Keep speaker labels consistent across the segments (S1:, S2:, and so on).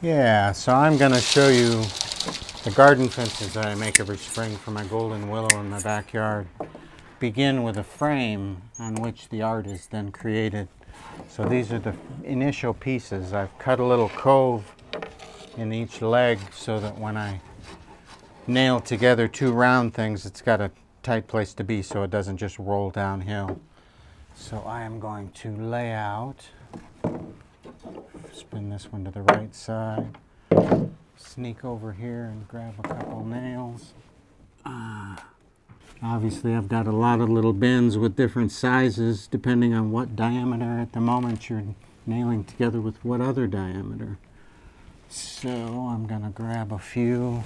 S1: Yeah, so I'm going to show you the garden fences that I make every spring for my golden willow in my backyard. Begin with a frame on which the art is then created. So these are the initial pieces. I've cut a little cove in each leg so that when I nail together two round things, it's got a tight place to be so it doesn't just roll downhill. So I am going to lay out, spin this one to the right side, sneak over here and grab a couple nails. Obviously I've got a lot of little bends with different sizes depending on what diameter at the moment you're nailing together with what other diameter. So I'm going to grab a few,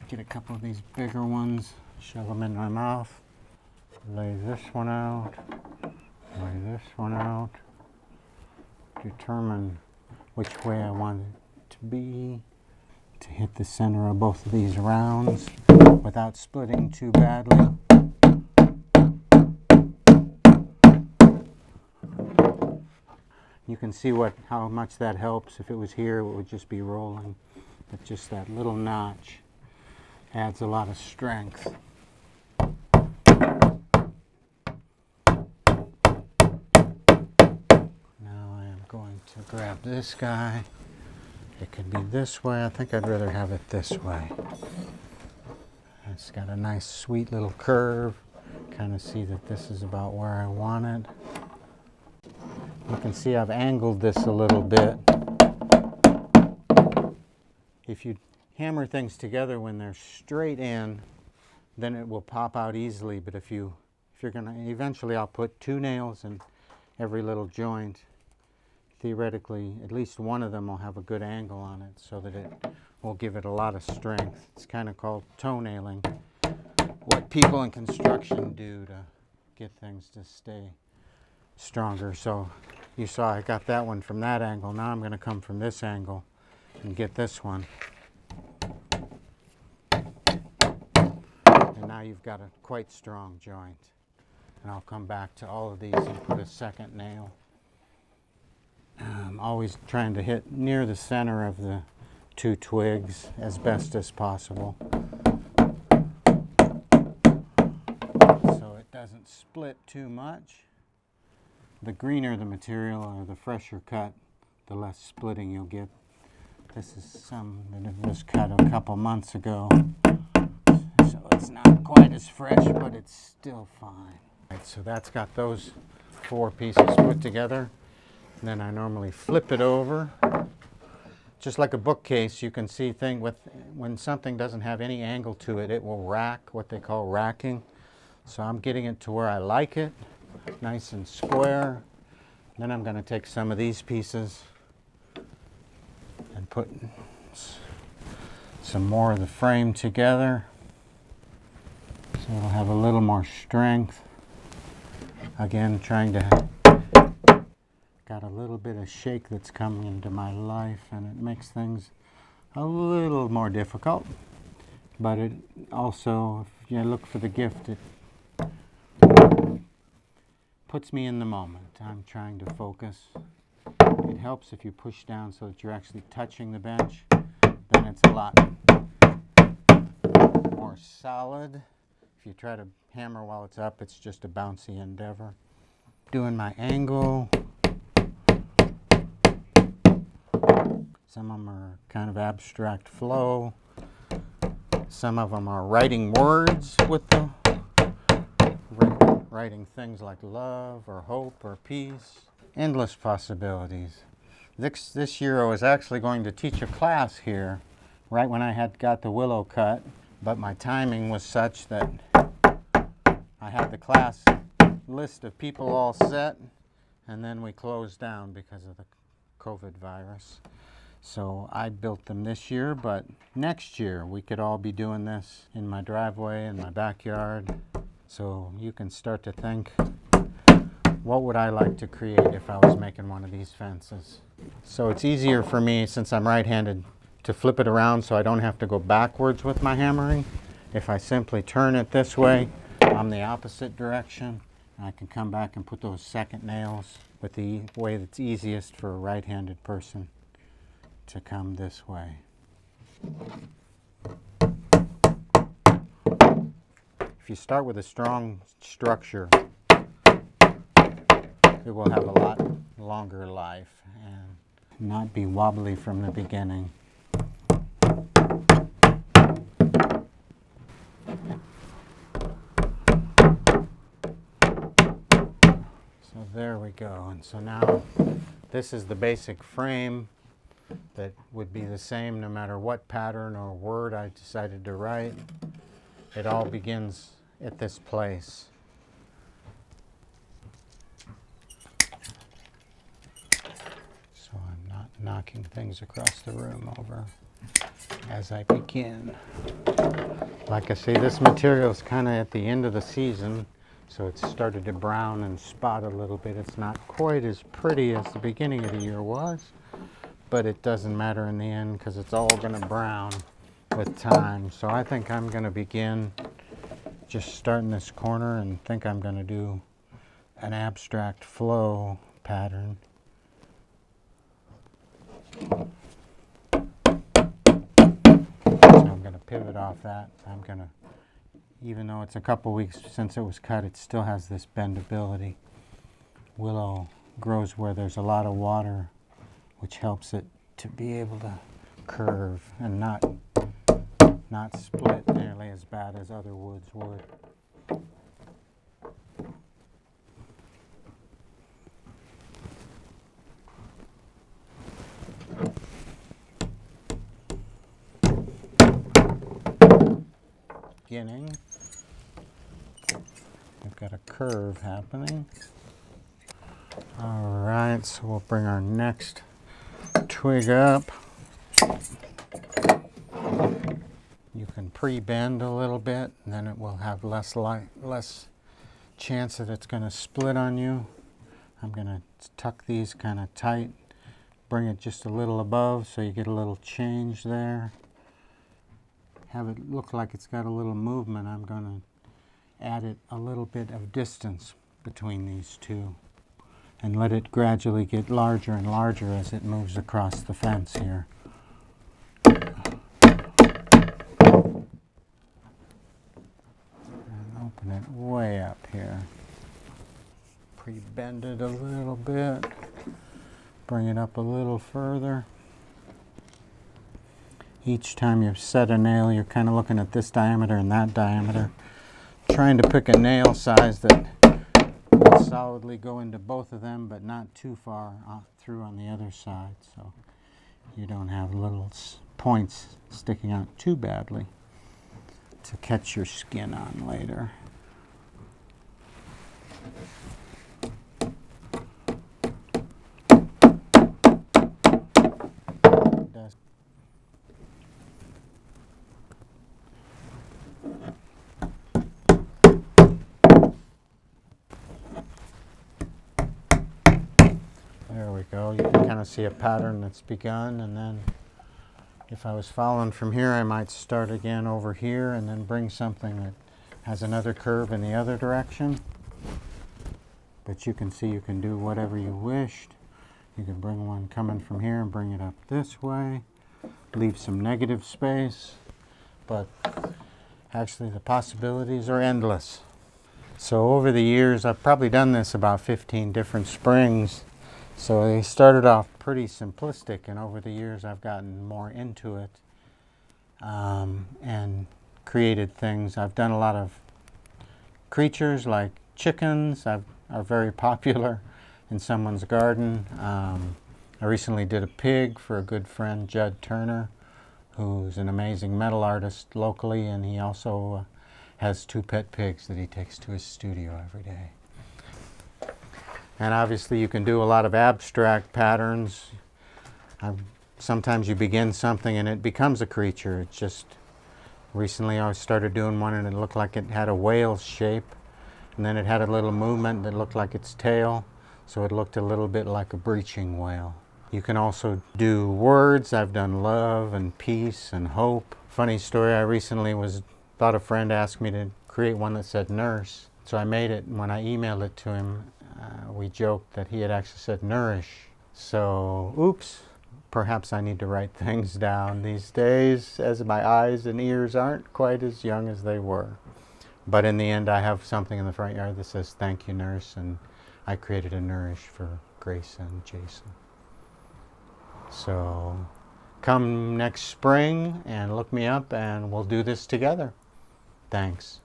S1: get a couple of these bigger ones, shove them in my mouth, lay this one out, lay this one out, determine which way I want it to be, to hit the center of both of these rounds without splitting too badly. You can see how much that helps. If it was here, it would just be rolling. But just that little notch adds a lot of strength. Now I am going to grab this guy. It could be this way. I think I'd rather have it this way. It's got a nice sweet little curve. Kind of see that this is about where I want it. You can see I've angled this a little bit. If you hammer things together when they're straight in, then it will pop out easily. But if you're gonna, eventually I'll put two nails in every little joint. Theoretically, at least one of them will have a good angle on it so that it will give it a lot of strength. It's kind of called toenailing, what people in construction do to get things to stay stronger. So you saw I got that one from that angle. Now I'm going to come from this angle and get this one. And now you've got a quite strong joint. And I'll come back to all of these and put a second nail. I'm always trying to hit near the center of the two twigs as best as possible, so it doesn't split too much. The greener the material or the fresher cut, the less splitting you'll get. This is some that was cut a couple months ago, so it's not quite as fresh, but it's still fine. Right, so that's got those four pieces put together. Then I normally flip it over. Just like a bookcase, you can see when something doesn't have any angle to it, it will rack, what they call racking. So I'm getting it to where I like it, nice and square. Then I'm going to take some of these pieces and put some more of the frame together. So it'll have a little more strength. Again, trying to got a little bit of shake that's coming into my life, and it makes things a little more difficult. But it also, if you look for the gift, it puts me in the moment. I'm trying to focus. It helps if you push down so that you're actually touching the bench. Then it's a lot more solid. If you try to hammer while it's up, it's just a bouncy endeavor. Doing my angle. Some of them are kind of abstract flow. Some of them are writing words with them. Writing things like love or hope or peace. Endless possibilities. This year I was actually going to teach a class here right when I had got the willow cut, but my timing was such that I had the class list of people all set, and then we closed down because of the COVID virus. So I built them this year, but next year we could all be doing this in my driveway, in my backyard. So you can start to think, what would I like to create if I was making one of these fences? So it's easier for me, since I'm right-handed, to flip it around so I don't have to go backwards with my hammering. If I simply turn it this way, I'm the opposite direction. I can come back and put those second nails with the way that's easiest for a right-handed person to come this way. If you start with a strong structure, it will have a lot longer life and not be wobbly from the beginning. So there we go. And so now this is the basic frame that would be the same no matter what pattern or word I decided to write. It all begins at this place. So I'm not knocking things across the room over as I begin. Like I say, this material is kind of at the end of the season, so it's started to brown and spot a little bit. It's not quite as pretty as the beginning of the year was, but it doesn't matter in the end because it's all going to brown with time. So I think I'm going to begin just starting this corner and think I'm going to do an flow pattern. So I'm going to pivot off that. I'm going to, even though it's a couple weeks since it was cut, it still has this bendability. Willow grows where there's a lot of water, which helps it to be able to curve and not split nearly as bad as other woods would. Beginning, we've got a curve happening. All right, so we'll bring our next twig up. You can pre-bend a little bit, and then it will have less chance that it's going to split on you. I'm going to tuck these kind of tight, bring it just a little above so you get a little change there. Have it look like it's got a little movement. I'm going to add it a little bit of distance between these two and let it gradually get larger and larger as it moves across the fence here. Open it way up here. Pre-bend it a little bit. Bring it up a little further. Each time you set a nail, you're kind of looking at this diameter and that diameter, trying to pick a nail size that will solidly go into both of them, but not too far through on the other side, so you don't have little points sticking out too badly to catch your skin on later. There we go. You can kind of see a pattern that's begun, and then if I was following from here, I might start again over here and then bring something that has another curve in the other direction. But you can see you can do whatever you wished. You can bring one coming from here and bring it up this way. Leave some negative space, but actually the possibilities are endless. So over the years, I've probably done this about 15 different springs. So they started off pretty simplistic, and over the years I've gotten more into it and created things. I've done a lot of creatures like chickens are very popular in someone's garden. I recently did a pig for a good friend, Judd Turner, who's an amazing metal artist locally, and he also has 2 pet pigs that he takes to his studio every day. And obviously you can do a lot of abstract patterns. Sometimes you begin something and it becomes a creature. It's just, recently I started doing one and it looked like it had a whale's shape. And then it had a little movement that looked like its tail. So it looked a little bit like a breaching whale. You can also do words. I've done love and peace and hope. Funny story, I recently thought a friend asked me to create one that said nurse. So I made it, and when I emailed it to him, we joked that he had actually said nourish. So, oops, Perhaps I need to write things down these days, as my eyes and ears aren't quite as young as they were. But in the end, I have something in the front yard that says, "Thank you, nurse," and I created a nourish for Grace and Jason. So come next spring and look me up and we'll do this together. Thanks.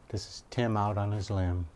S1: This is Tim out on his limb.